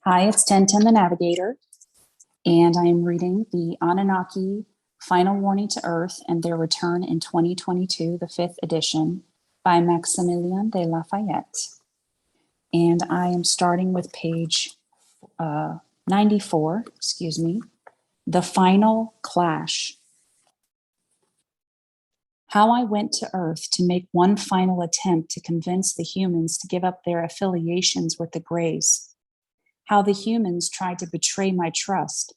Hi, it's 1010 the Navigator, and I am reading the Anunnaki Final Warning to Earth and Their Return in 2022, the 5th edition, by Maximilien de Lafayette. And I am starting with page 94, The Final Clash. How I went to Earth to make one final attempt to convince the humans to give up their affiliations with the Greys. How the humans tried to betray my trust,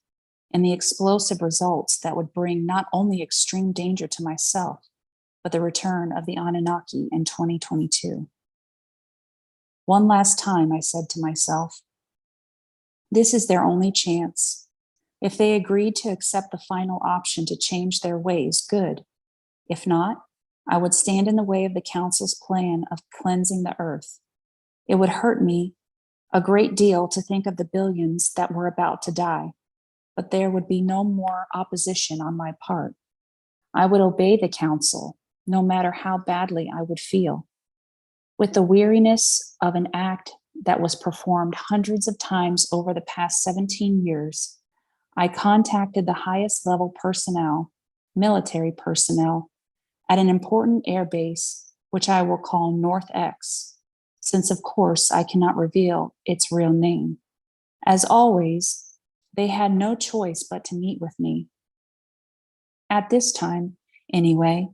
and the explosive results that would bring not only extreme danger to myself, but the return of the Anunnaki in 2022. One last time, I said to myself, this is their only chance. If they agreed to accept the final option to change their ways, good. If not, I would stand in the way of the council's plan of cleansing the earth. It would hurt me a great deal to think of the billions that were about to die, but there would be no more opposition on my part. I would obey the council, no matter how badly I would feel. With the weariness of an act that was performed hundreds of times over the past 17 years, I contacted the highest level personnel, military personnel, at an important air base, which I will call North X, since of course I cannot reveal its real name. As always, they had no choice but to meet with me. At this time, anyway,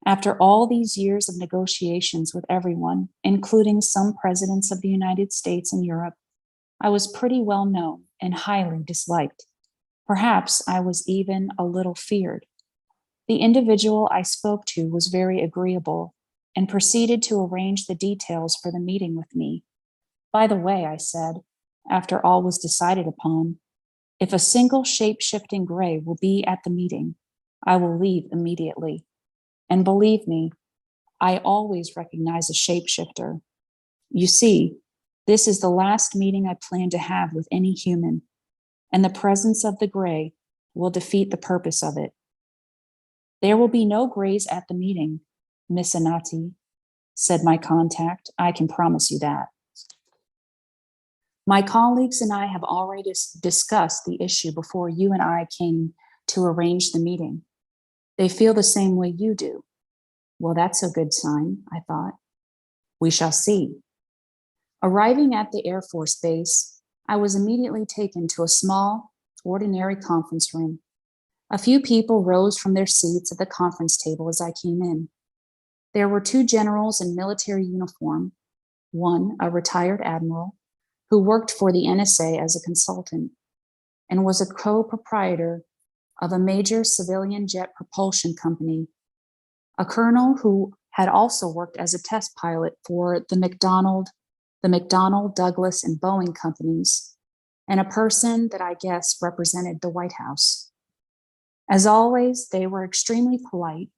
after all these years of negotiations with everyone, including some presidents of the United States and Europe, I was pretty well known and highly disliked. Perhaps I was even a little feared. The individual I spoke to was very agreeable and proceeded to arrange the details for the meeting with me. By the way, I said, after all was decided upon, if a single shape-shifting gray will be at the meeting, I will leave immediately. And believe me, I always recognize a shapeshifter. You see, this is the last meeting I plan to have with any human, and the presence of the gray will defeat the purpose of it. There will be no grays at the meeting, Miss Anati, said my contact. I can promise you that. My colleagues and I have already discussed the issue before you and I came to arrange the meeting. They feel the same way you do. Well, that's a good sign, I thought. We shall see. Arriving at the Air Force Base, I was immediately taken to a small, ordinary conference room. A few people rose from their seats at the conference table as I came in. There were two generals in military uniform, one a retired admiral who worked for the NSA as a consultant and was a co-proprietor of a major civilian jet propulsion company, a colonel who had also worked as a test pilot for the McDonnell, Douglas, and Boeing companies, and a person that I guess represented the White House. As always, they were extremely polite,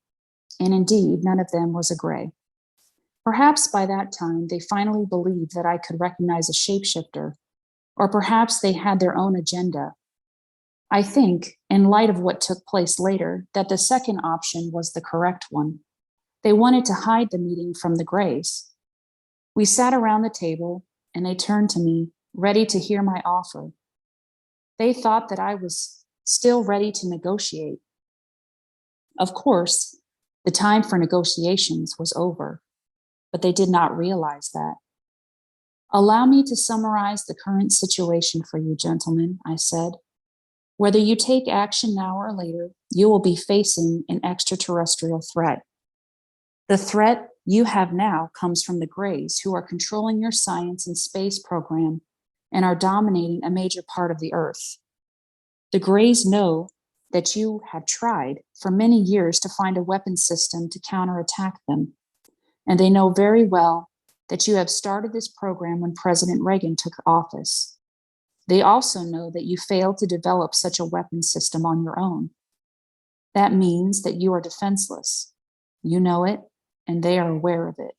and indeed, none of them was a gray. Perhaps by that time, they finally believed that I could recognize a shapeshifter, or perhaps they had their own agenda. I think, in light of what took place later, that the second option was the correct one. They wanted to hide the meeting from the grays. We sat around the table, and they turned to me, ready to hear my offer. They thought that I was still ready to negotiate. Of course, the time for negotiations was over, but they did not realize that. Allow me to summarize the current situation for you, gentlemen, I said. Whether you take action now or later, you will be facing an extraterrestrial threat. The threat you have now comes from the Greys, who are controlling your science and space program and are dominating a major part of the Earth. The Greys know that you have tried for many years to find a weapon system to counterattack them, and they know very well that you have started this program when President Reagan took office. They also know that you failed to develop such a weapon system on your own. That means that you are defenseless. You know it, and they are aware of it.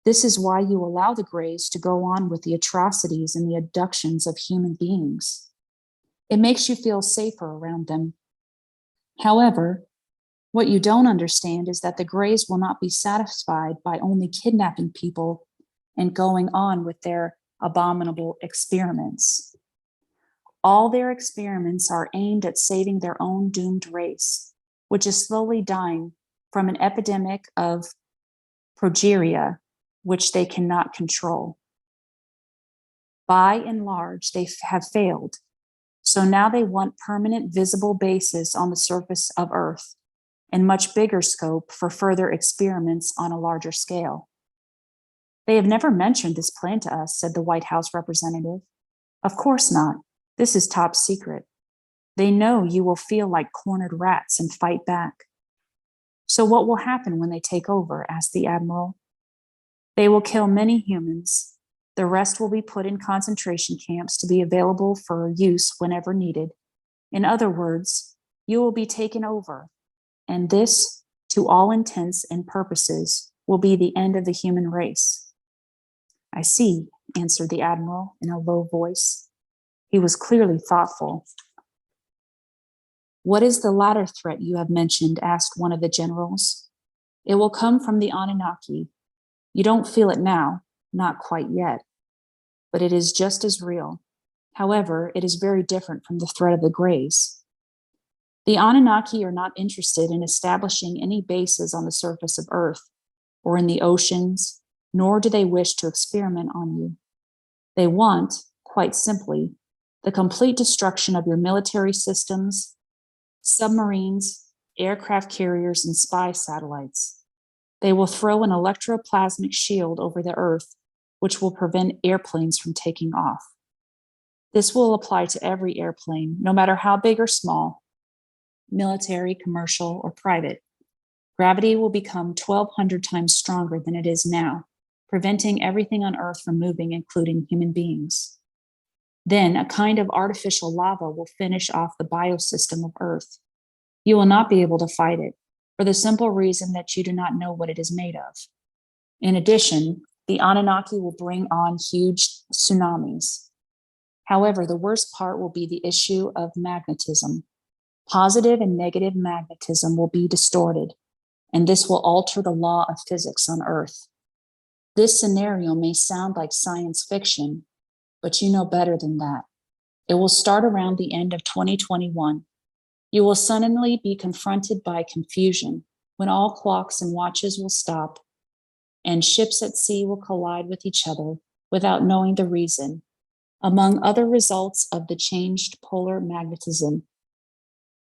This is why you allow the Greys to go on with the atrocities and the abductions of human beings. It makes you feel safer around them. However, what you don't understand is that the Greys will not be satisfied by only kidnapping people and going on with their abominable experiments. All their experiments are aimed at saving their own doomed race, which is slowly dying from an epidemic of progeria, which they cannot control. By and large, they have failed. So now they want permanent visible bases on the surface of Earth and much bigger scope for further experiments on a larger scale. They have never mentioned this plan to us, said the White House representative. Of course not. This is top secret. They know you will feel like cornered rats and fight back. So what will happen when they take over? Asked the Admiral. They will kill many humans. The rest will be put in concentration camps to be available for use whenever needed. In other words, you will be taken over, and this, to all intents and purposes, will be the end of the human race. I see, answered the Admiral in a low voice. He was clearly thoughtful. What is the latter threat you have mentioned? Asked one of the generals. It will come from the Anunnaki. You don't feel it now, not quite yet, but it is just as real. However, it is very different from the threat of the Greys. The Anunnaki are not interested in establishing any bases on the surface of Earth or in the oceans, nor do they wish to experiment on you. They want, quite simply, the complete destruction of your military systems, submarines, aircraft carriers, and spy satellites. They will throw an electroplasmic shield over the Earth, which will prevent airplanes from taking off. This will apply to every airplane, no matter how big or small, military, commercial, or private. Gravity will become 1,200 times stronger than it is now, preventing everything on Earth from moving, including human beings. Then a kind of artificial lava will finish off the biosystem of Earth. You will not be able to fight it, for the simple reason that you do not know what it is made of. In addition, the Anunnaki will bring on huge tsunamis. However, the worst part will be the issue of magnetism. Positive and negative magnetism will be distorted, and this will alter the law of physics on Earth. This scenario may sound like science fiction, but you know better than that. It will start around the end of 2021. You will suddenly be confronted by confusion when all clocks and watches will stop and ships at sea will collide with each other without knowing the reason, among other results of the changed polar magnetism.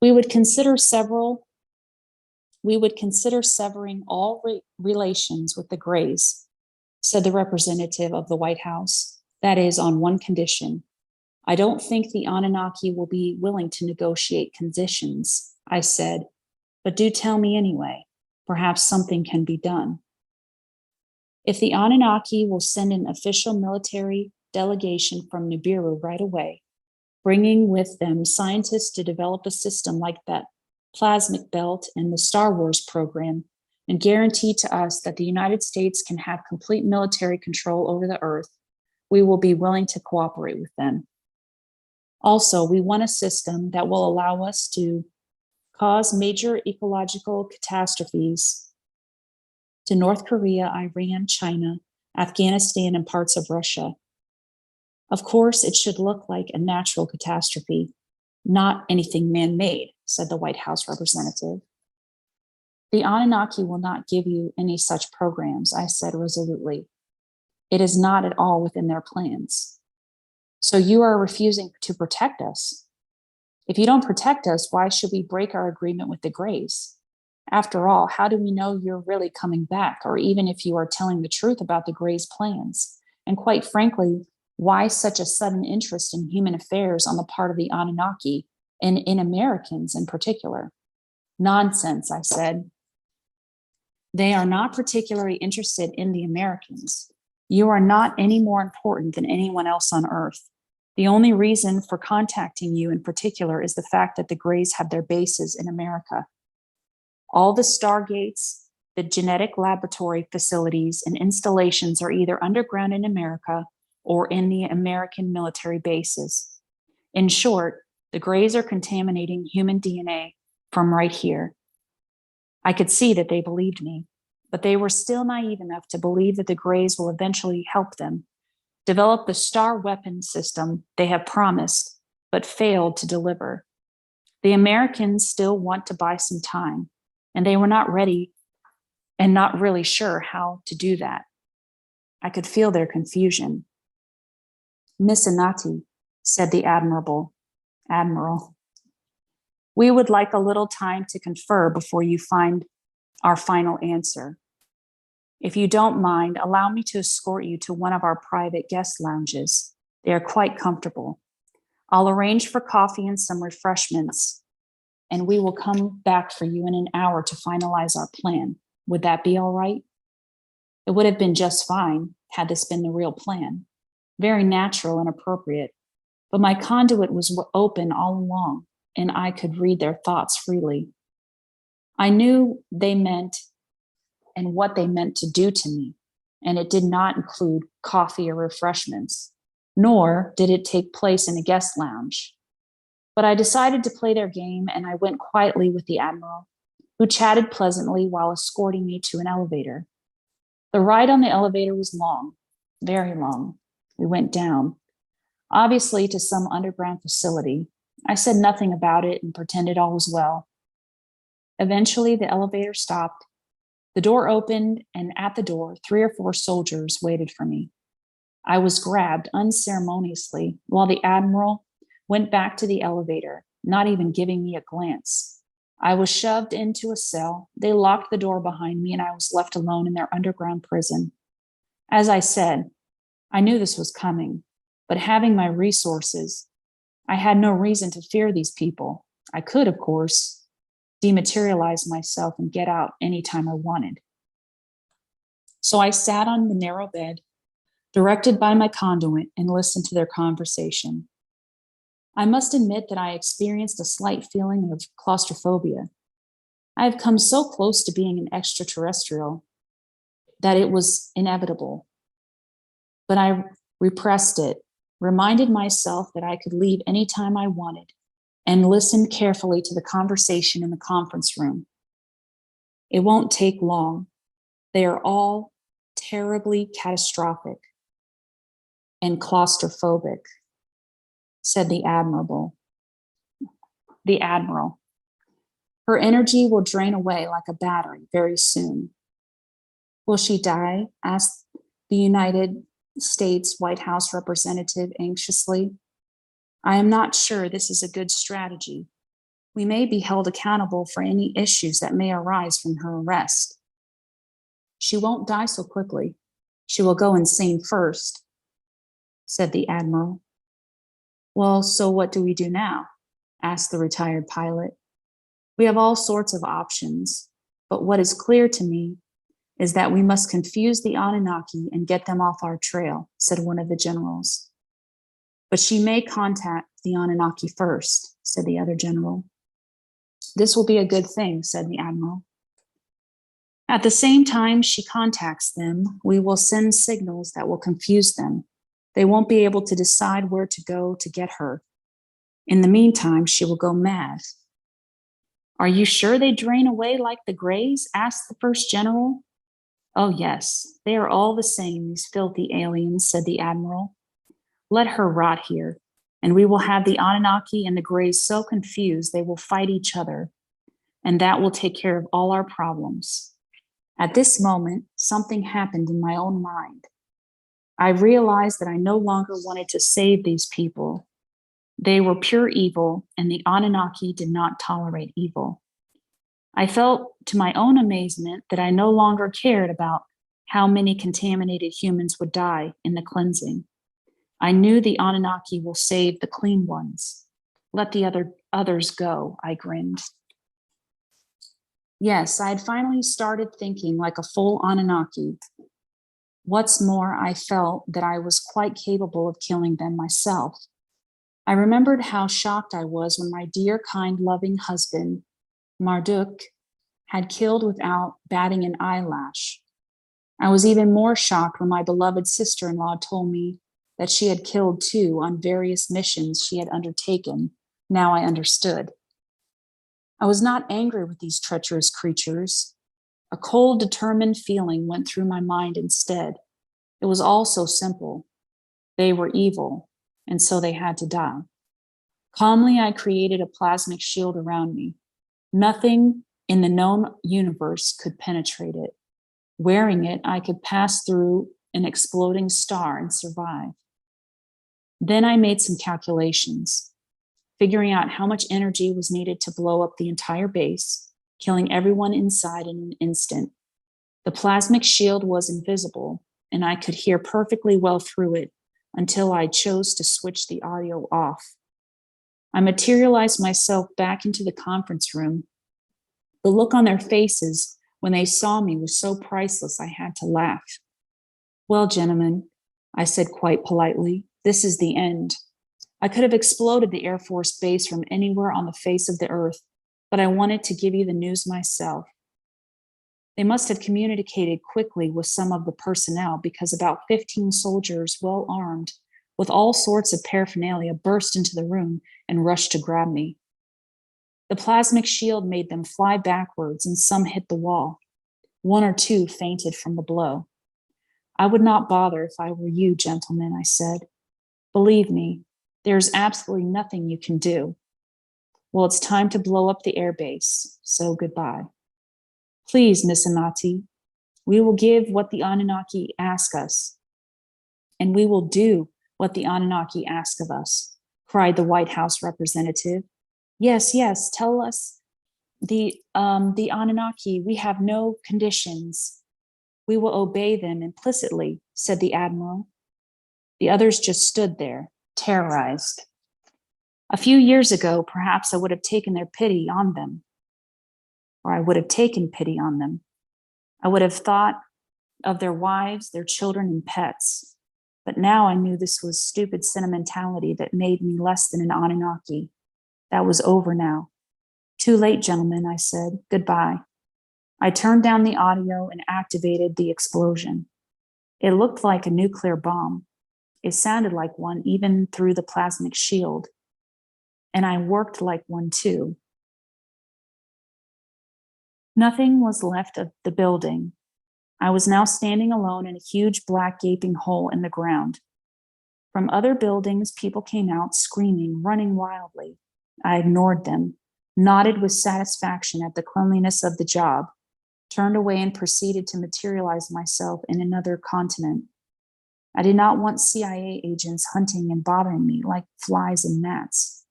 We would consider severing all relations with the Greys, said the representative of the White House. That is, on one condition. I don't think the Anunnaki will be willing to negotiate conditions, I said, but do tell me anyway. Perhaps something can be done. If the Anunnaki will send an official military delegation from Nibiru right away, bringing with them scientists to develop a system like that plasmic belt in the Star Wars program, and guarantee to us that the United States can have complete military control over the Earth, we will be willing to cooperate with them. Also, we want a system that will allow us to cause major ecological catastrophes to North Korea, Iran, China, Afghanistan, and parts of Russia. Of course, it should look like a natural catastrophe, not anything man-made, said the White House representative. The Anunnaki will not give you any such programs, I said resolutely. It is not at all within their plans. So you are refusing to protect us. If you don't protect us, why should we break our agreement with the Greys? After all, how do we know you're really coming back, or even if you are telling the truth about the Greys' plans? And quite frankly, why such a sudden interest in human affairs on the part of the Anunnaki, and in Americans in particular? Nonsense, I said. They are not particularly interested in the Americans. You are not any more important than anyone else on Earth. The only reason for contacting you in particular is the fact that the Greys have their bases in America. All the stargates, the genetic laboratory facilities, and installations are either underground in America or in the American military bases. In short, the Greys are contaminating human DNA from right here. I could see that they believed me, but they were still naive enough to believe that the Greys will eventually help them. develop the star weapon system they have promised, but failed to deliver. The Americans still want to buy some time, and they were not ready and not really sure how to do that. I could feel their confusion. Miss Anati, said the admiral, we would like a little time to confer before you find our final answer. If you don't mind, allow me to escort you to one of our private guest lounges. They are quite comfortable. I'll arrange for coffee and some refreshments, and we will come back for you in an hour to finalize our plan. Would that be all right? It would have been just fine had this been the real plan. Very natural and appropriate. But my conduit was open all along, and I could read their thoughts freely. I knew they meant and what they meant to do to me, and it did not include coffee or refreshments, nor did it take place in a guest lounge. But I decided to play their game, and I went quietly with the admiral, who chatted pleasantly while escorting me to an elevator. The ride on the elevator was long, very long. We went down, obviously to some underground facility. I said nothing about it and pretended all was well. Eventually, the elevator stopped. The door opened, and at the door, 3 or 4 soldiers waited for me. I was grabbed unceremoniously while the admiral went back to the elevator, not even giving me a glance. I was shoved into a cell. They locked the door behind me, and I was left alone in their underground prison. As I said, I knew this was coming, but having my resources, I had no reason to fear these people. I could, of course, dematerialize myself and get out anytime I wanted. So I sat on the narrow bed, directed by my conduit, and listened to their conversation. I must admit that I experienced a slight feeling of claustrophobia. I have come so close to being an extraterrestrial that it was inevitable. But I repressed it, reminded myself that I could leave anytime I wanted, and listened carefully to the conversation in the conference room. It won't take long. They are all terribly catastrophic and claustrophobic, said the admiral. Her energy will drain away like a battery very soon. Will she die? Asked the United States White House representative anxiously. I am not sure this is a good strategy. We may be held accountable for any issues that may arise from her arrest. She won't die so quickly. She will go insane first, said the admiral. Well, so what do we do now? Asked the retired pilot. We have all sorts of options, but what is clear to me is that we must confuse the Anunnaki and get them off our trail, said one of the generals. But she may contact the Anunnaki first, said the other general. This will be a good thing, said the admiral. At the same time she contacts them, we will send signals that will confuse them. They won't be able to decide where to go to get her. In the meantime, she will go mad. Are you sure they drain away like the Greys? Asked the first general. Oh, yes, they are all the same, these filthy aliens, said the admiral. Let her rot here, and we will have the Anunnaki and the Greys so confused they will fight each other, and that will take care of all our problems. At this moment, something happened in my own mind. I realized that I no longer wanted to save these people. They were pure evil, and the Anunnaki did not tolerate evil. I felt, to my own amazement, that I no longer cared about how many contaminated humans would die in the cleansing. I knew the Anunnaki will save the clean ones. Let the others go, I grinned. Yes, I had finally started thinking like a full Anunnaki. What's more, I felt that I was quite capable of killing them myself. I remembered how shocked I was when my dear, kind, loving husband, Marduk, had killed without batting an eyelash. I was even more shocked when my beloved sister-in-law told me that she had killed too on various missions she had undertaken. Now I understood. I was not angry with these treacherous creatures. A cold, determined feeling went through my mind instead. It was all so simple. They were evil, and so they had to die. Calmly, I created a plasmic shield around me. Nothing in the known universe could penetrate it. Wearing it, I could pass through an exploding star and survive. Then I made some calculations, figuring out how much energy was needed to blow up the entire base, killing everyone inside in an instant. The plasmic shield was invisible, and I could hear perfectly well through it until I chose to switch the audio off. I materialized myself back into the conference room. The look on their faces when they saw me was so priceless I had to laugh. Well, gentlemen, I said quite politely, this is the end. I could have exploded the Air Force Base from anywhere on the face of the earth, but I wanted to give you the news myself. They must have communicated quickly with some of the personnel because about 15 soldiers, well armed, with all sorts of paraphernalia, burst into the room and rushed to grab me. The plasmic shield made them fly backwards and some hit the wall. 1 or 2 fainted from the blow. I would not bother if I were you, gentlemen, I said. Believe me, there's absolutely nothing you can do. Well, it's time to blow up the airbase, so goodbye. Please, Miss Anati, we will give what the Anunnaki ask us, and we will do what the Anunnaki ask of us, cried the White House representative. Yes, yes, tell us the Anunnaki, we have no conditions. We will obey them implicitly, said the admiral. The others just stood there, terrorized. A few years ago, perhaps I would have taken their pity on them, or I would have taken pity on them. I would have thought of their wives, their children, and pets. But now I knew this was stupid sentimentality that made me less than an Anunnaki. That was over now. Too late, gentlemen, I said. Goodbye. I turned down the audio and activated the explosion. It looked like a nuclear bomb. It sounded like one even through the plasmic shield. And I worked like one too. Nothing was left of the building. I was now standing alone in a huge black gaping hole in the ground. From other buildings, people came out screaming, running wildly. I ignored them, nodded with satisfaction at the cleanliness of the job, turned away and proceeded to materialize myself in another continent. I did not want CIA agents hunting and bothering me like flies and gnats.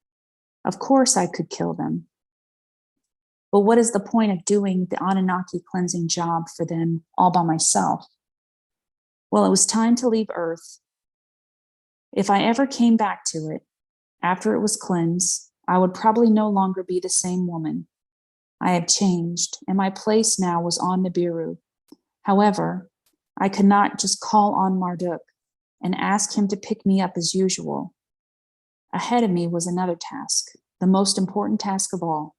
Of course I could kill them. But what is the point of doing the Anunnaki cleansing job for them all by myself? Well, it was time to leave Earth. If I ever came back to it, after it was cleansed, I would probably no longer be the same woman. I had changed, and my place now was on Nibiru. However, I could not just call on Marduk and ask him to pick me up as usual. Ahead of me was another task, the most important task of all.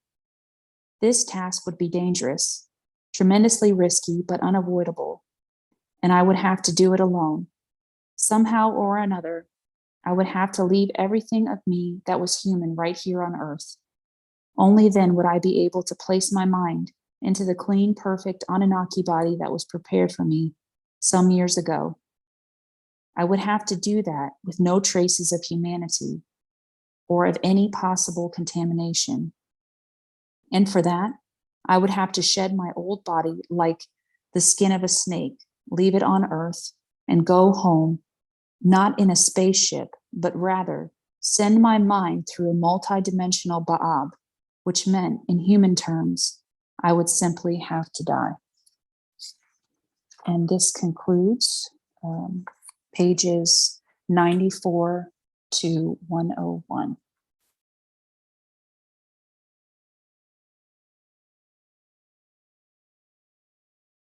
This task would be dangerous, tremendously risky, but unavoidable, and I would have to do it alone. Somehow or another, I would have to leave everything of me that was human right here on Earth. Only then would I be able to place my mind into the clean, perfect Anunnaki body that was prepared for me some years ago. I would have to do that with no traces of humanity or of any possible contamination. And for that, I would have to shed my old body like the skin of a snake, leave it on Earth, and go home, not in a spaceship, but rather send my mind through a multidimensional Ba'ab, which meant, in human terms, I would simply have to die. And this concludes pages 94 to 101.